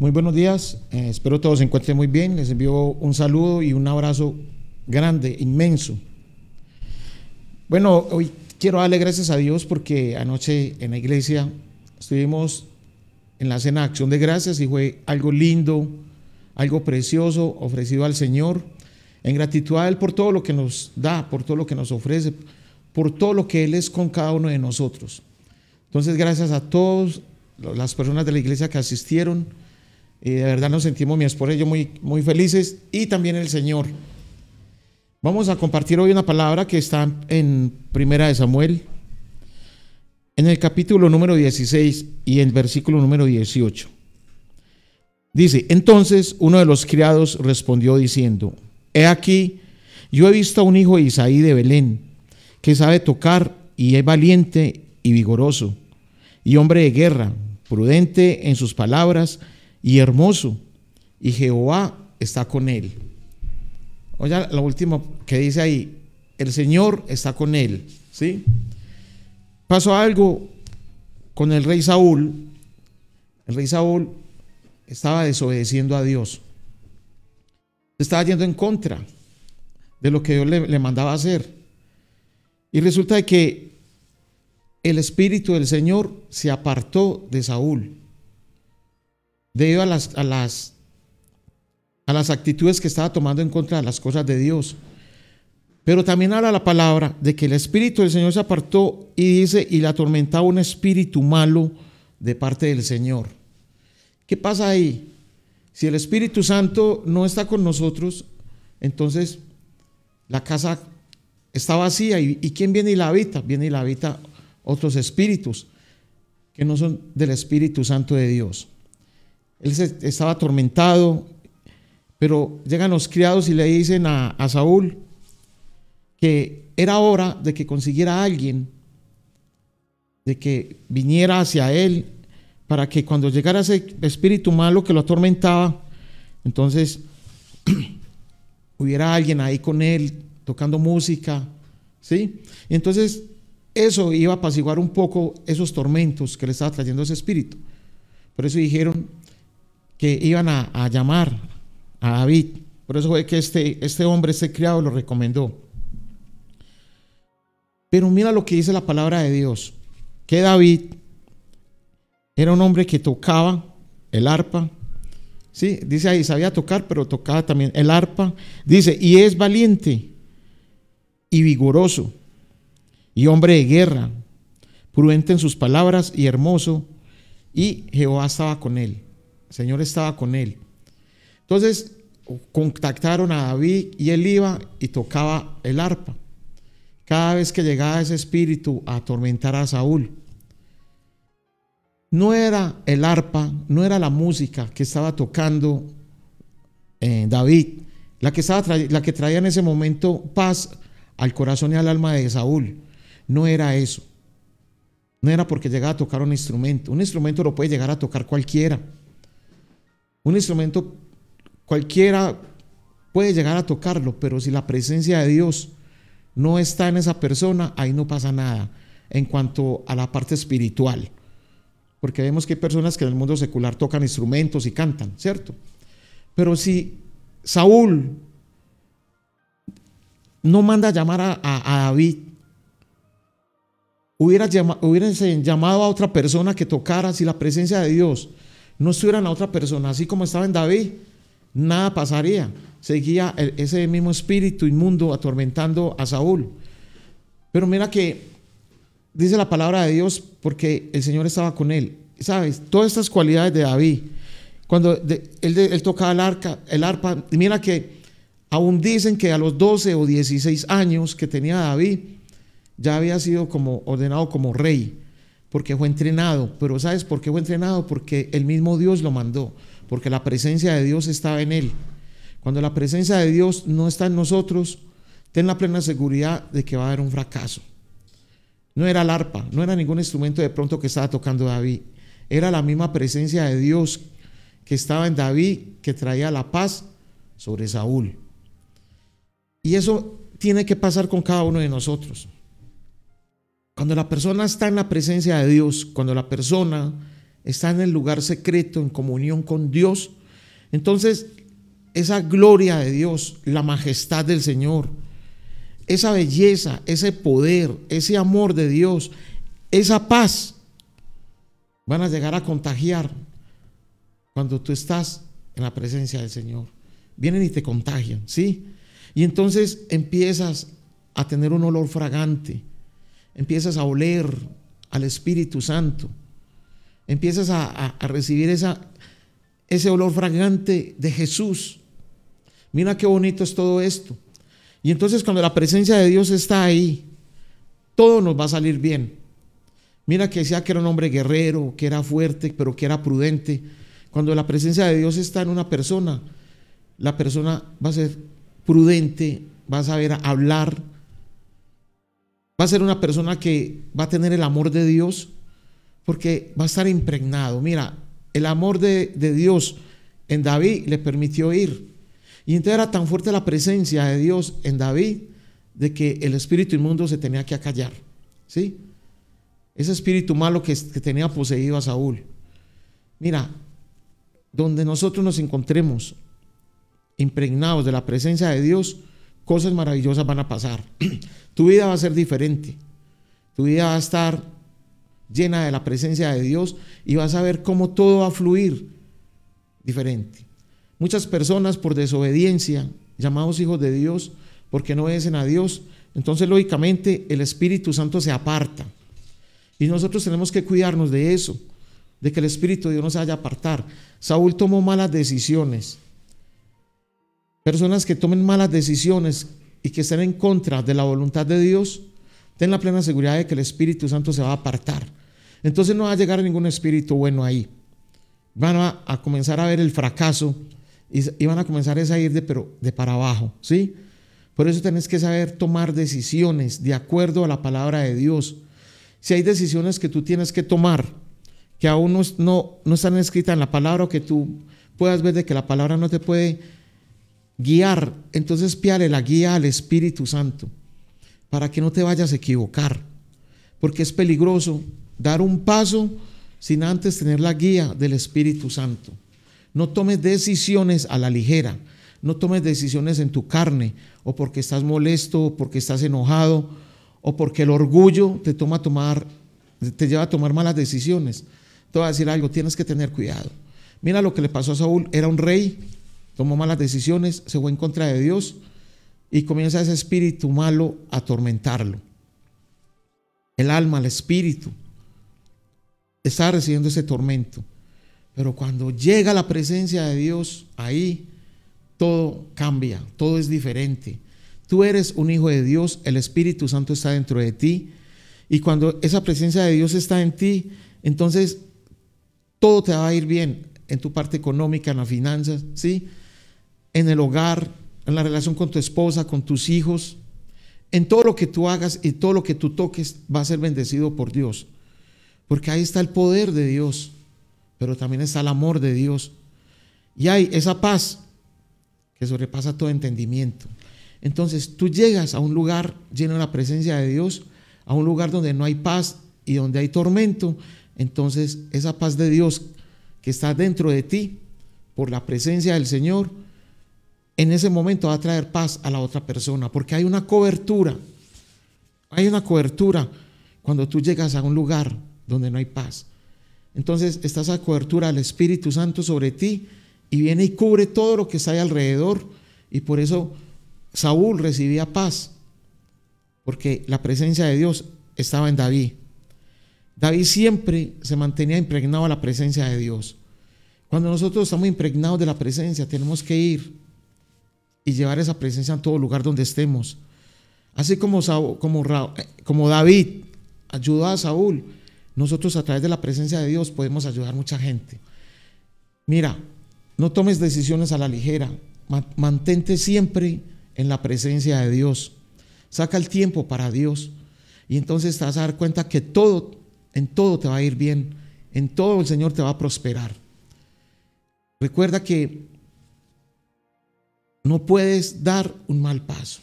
Muy buenos días, espero todos se encuentren muy bien. Les envío un saludo y un abrazo grande, inmenso. Bueno, hoy quiero darle gracias a Dios porque anoche en la iglesia estuvimos en la cena de acción de gracias y fue algo lindo, algo precioso ofrecido al Señor, en gratitud a Él por todo lo que nos da, por todo lo que nos ofrece, por todo lo que Él es con cada uno de nosotros. Entonces, gracias a todas las personas de la iglesia que asistieron. Y de verdad nos sentimos, mi esposa y yo, muy felices, y también el Señor. Vamos a compartir hoy una palabra que está en Primera de Samuel, en el capítulo número 16 y el versículo número 18. Dice: entonces uno de los criados respondió diciendo: he aquí, yo he visto a un hijo de Isaí de Belén, que sabe tocar y es valiente y vigoroso, y hombre de guerra, prudente en sus palabras y hermoso, y Jehová está con él. Oiga lo último que dice ahí: el Señor está con él, ¿sí? Pasó algo con el rey Saúl. El rey Saúl estaba desobedeciendo a Dios, estaba yendo en contra de lo que Dios le mandaba hacer, y resulta de que el Espíritu del Señor se apartó de Saúl debido a las actitudes que estaba tomando en contra de las cosas de Dios. Pero también habla la palabra de que el Espíritu del Señor se apartó y dice: y le atormentaba un espíritu malo de parte del Señor. ¿Qué pasa ahí? Si el Espíritu Santo no está con nosotros, entonces la casa está vacía. ¿Y quién viene y la habita? Viene y la habita otros espíritus que no son del Espíritu Santo de Dios. Él estaba atormentado, pero llegan los criados y le dicen a Saúl que era hora de que consiguiera a alguien, de que viniera hacia él, para que cuando llegara ese espíritu malo que lo atormentaba, entonces hubiera alguien ahí con él tocando música, ¿sí? Y entonces eso iba a apaciguar un poco esos tormentos que le estaba trayendo ese espíritu. Por eso dijeron que iban a llamar a David. Por eso fue que este hombre, este criado, lo recomendó. Pero mira lo que dice la palabra de Dios, que David era un hombre que tocaba el arpa, ¿sí? Dice ahí, sabía tocar, pero tocaba también el arpa. Dice: y es valiente y vigoroso, y hombre de guerra, prudente en sus palabras y hermoso, y Jehová estaba con él. El Señor estaba con él. Entonces contactaron a David y él iba y tocaba el arpa cada vez que llegaba ese espíritu a atormentar a Saúl. No era el arpa, no era la música que estaba tocando David la que traía en ese momento paz al corazón y al alma de Saúl. No era eso. No era porque llegaba a tocar un instrumento. Un instrumento lo puede llegar a tocar cualquiera. Un instrumento cualquiera puede llegar a tocarlo, pero si la presencia de Dios no está en esa persona, ahí no pasa nada en cuanto a la parte espiritual. Porque vemos que hay personas que en el mundo secular tocan instrumentos y cantan, ¿cierto? Pero si Saúl no manda a llamar a David, hubiera llamado a otra persona que tocara. Si la presencia de Dios no estuviera en la otra persona, así como estaba en David, nada pasaría. Seguía ese mismo espíritu inmundo atormentando a Saúl. Pero mira que dice la palabra de Dios, porque el Señor estaba con él. ¿Sabes? Todas estas cualidades de David, cuando él tocaba el arpa, mira que aún dicen que a los 12 o 16 años que tenía David, ya había sido ordenado como rey, porque fue entrenado. Pero ¿sabes por qué fue entrenado? Porque el mismo Dios lo mandó, porque la presencia de Dios estaba en él. Cuando la presencia de Dios no está en nosotros, ten la plena seguridad de que va a haber un fracaso. No era el arpa, no era ningún instrumento de pronto que estaba tocando David, era la misma presencia de Dios que estaba en David, que traía la paz sobre Saúl. Y eso tiene que pasar con cada uno de nosotros. Cuando la persona está en la presencia de Dios, cuando la persona está en el lugar secreto, en comunión con Dios, entonces esa gloria de Dios, la majestad del Señor, esa belleza, ese poder, ese amor de Dios, esa paz, van a llegar a contagiar cuando tú estás en la presencia del Señor. Vienen y te contagian, ¿sí? Y entonces empiezas a tener un olor fragante, empiezas a oler al Espíritu Santo, empiezas a recibir ese olor fragante de Jesús. Mira qué bonito es todo esto. Y entonces cuando la presencia de Dios está ahí, todo nos va a salir bien. Mira que decía que era un hombre guerrero, que era fuerte, pero que era prudente. Cuando la presencia de Dios está en una persona, la persona va a ser prudente, va a saber hablar, va a ser una persona que va a tener el amor de Dios, porque va a estar impregnado. Mira, el amor de Dios en David le permitió ir. Y entonces era tan fuerte la presencia de Dios en David, de que el espíritu inmundo se tenía que acallar, ¿sí? Ese espíritu malo que tenía poseído a Saúl. Mira, donde nosotros nos encontremos impregnados de la presencia de Dios, cosas maravillosas van a pasar. Tu vida va a ser diferente. Tu vida va a estar llena de la presencia de Dios y vas a ver cómo todo va a fluir diferente. Muchas personas por desobediencia, llamados hijos de Dios, porque no obedecen a Dios, entonces lógicamente el Espíritu Santo se aparta. Y nosotros tenemos que cuidarnos de eso, de que el Espíritu de Dios no se vaya a apartar. Saúl tomó malas decisiones. Personas que tomen malas decisiones y que estén en contra de la voluntad de Dios, ten la plena seguridad de que el Espíritu Santo se va a apartar. Entonces no va a llegar ningún espíritu bueno ahí. Van a comenzar a ver el fracaso y van a comenzar a ir de para abajo, ¿sí? Por eso tenés que saber tomar decisiones de acuerdo a la palabra de Dios. Si hay decisiones que tú tienes que tomar, que aún no están escritas en la palabra, o que tú puedas ver de que la palabra no te puede guiar, entonces pídale la guía al Espíritu Santo para que no te vayas a equivocar, porque es peligroso dar un paso sin antes tener la guía del Espíritu Santo. No tomes decisiones a la ligera, no tomes decisiones en tu carne, o porque estás molesto, o porque estás enojado, o porque el orgullo te lleva a tomar malas decisiones. Te voy a decir algo, tienes que tener cuidado. Mira lo que le pasó a Saúl, era un rey, tomó malas decisiones, se fue en contra de Dios y comienza ese espíritu malo a atormentarlo. El alma, el espíritu, está recibiendo ese tormento. Pero cuando llega la presencia de Dios, ahí todo cambia, todo es diferente. Tú eres un hijo de Dios, el Espíritu Santo está dentro de ti, y cuando esa presencia de Dios está en ti, entonces todo te va a ir bien en tu parte económica, en las finanzas, ¿sí? En el hogar, en la relación con tu esposa, con tus hijos, en todo lo que tú hagas y todo lo que tú toques va a ser bendecido por Dios, porque ahí está el poder de Dios, pero también está el amor de Dios, y hay esa paz que sobrepasa todo entendimiento. Entonces tú llegas a un lugar lleno de la presencia de Dios, a un lugar donde no hay paz y donde hay tormento. Entonces esa paz de Dios que está dentro de ti por la presencia del Señor, en ese momento va a traer paz a la otra persona, porque hay una cobertura cuando tú llegas a un lugar donde no hay paz. Entonces está esa cobertura del Espíritu Santo sobre ti y viene y cubre todo lo que está ahí alrededor, y por eso Saúl recibía paz, porque la presencia de Dios estaba en David. David siempre se mantenía impregnado de la presencia de Dios. Cuando nosotros estamos impregnados de la presencia, tenemos que ir y llevar esa presencia a todo lugar donde estemos. Así como David ayudó a Saúl, nosotros a través de la presencia de Dios podemos ayudar a mucha gente. Mira, no tomes decisiones a la ligera, mantente siempre en la presencia de Dios, saca el tiempo para Dios, y entonces te vas a dar cuenta que en todo te va a ir bien, en todo el Señor te va a prosperar. Recuerda que no puedes dar un mal paso,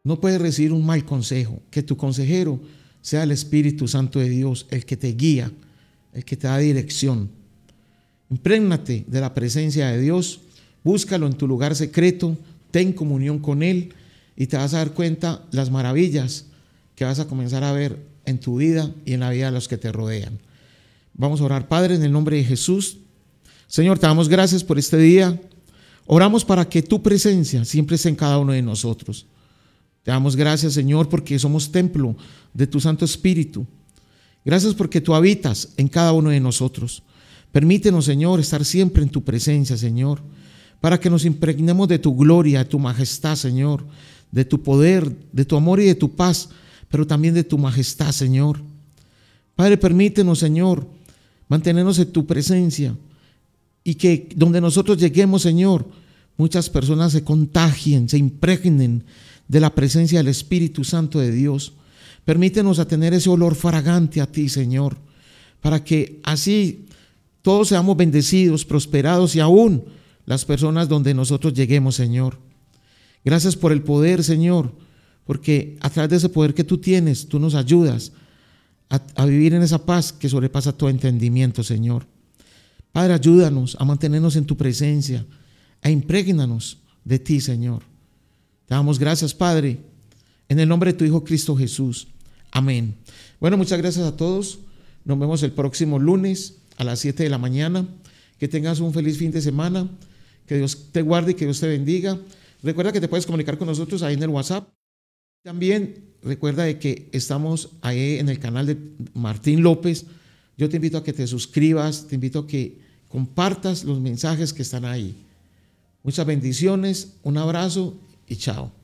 no puedes recibir un mal consejo, que tu consejero sea el Espíritu Santo de Dios, el que te guía, el que te da dirección. Imprégnate de la presencia de Dios, búscalo en tu lugar secreto, ten comunión con Él y te vas a dar cuenta las maravillas que vas a comenzar a ver en tu vida y en la vida de los que te rodean. Vamos a orar. Padre, en el nombre de Jesús. Señor, te damos gracias por este día. Oramos para que tu presencia siempre esté en cada uno de nosotros. Te damos gracias, Señor, porque somos templo de tu Santo Espíritu. Gracias porque tú habitas en cada uno de nosotros. Permítenos, Señor, estar siempre en tu presencia, Señor, para que nos impregnemos de tu gloria, de tu majestad, Señor, de tu poder, de tu amor y de tu paz, pero también de tu majestad, Señor. Padre, permítenos, Señor, mantenernos en tu presencia y que donde nosotros lleguemos, Señor, muchas personas se contagien, se impregnen de la presencia del Espíritu Santo de Dios. Permítenos a tener ese olor fragante a ti, Señor, para que así todos seamos bendecidos, prosperados y aún las personas donde nosotros lleguemos, Señor. Gracias por el poder, Señor, porque a través de ese poder que tú tienes, tú nos ayudas a vivir en esa paz que sobrepasa todo entendimiento, Señor. Padre, ayúdanos a mantenernos en tu presencia, a imprégnanos de ti, Señor. Te damos gracias, Padre, en el nombre de tu Hijo Cristo Jesús. Amén. Bueno, muchas gracias a todos. Nos vemos el próximo lunes a las 7 de la mañana. Que tengas un feliz fin de semana. Que Dios te guarde y que Dios te bendiga. Recuerda que te puedes comunicar con nosotros ahí en el WhatsApp. También recuerda de que estamos ahí en el canal de Martín López. Yo te invito a que te suscribas, te invito a que compartas los mensajes que están ahí. Muchas bendiciones, un abrazo y chao.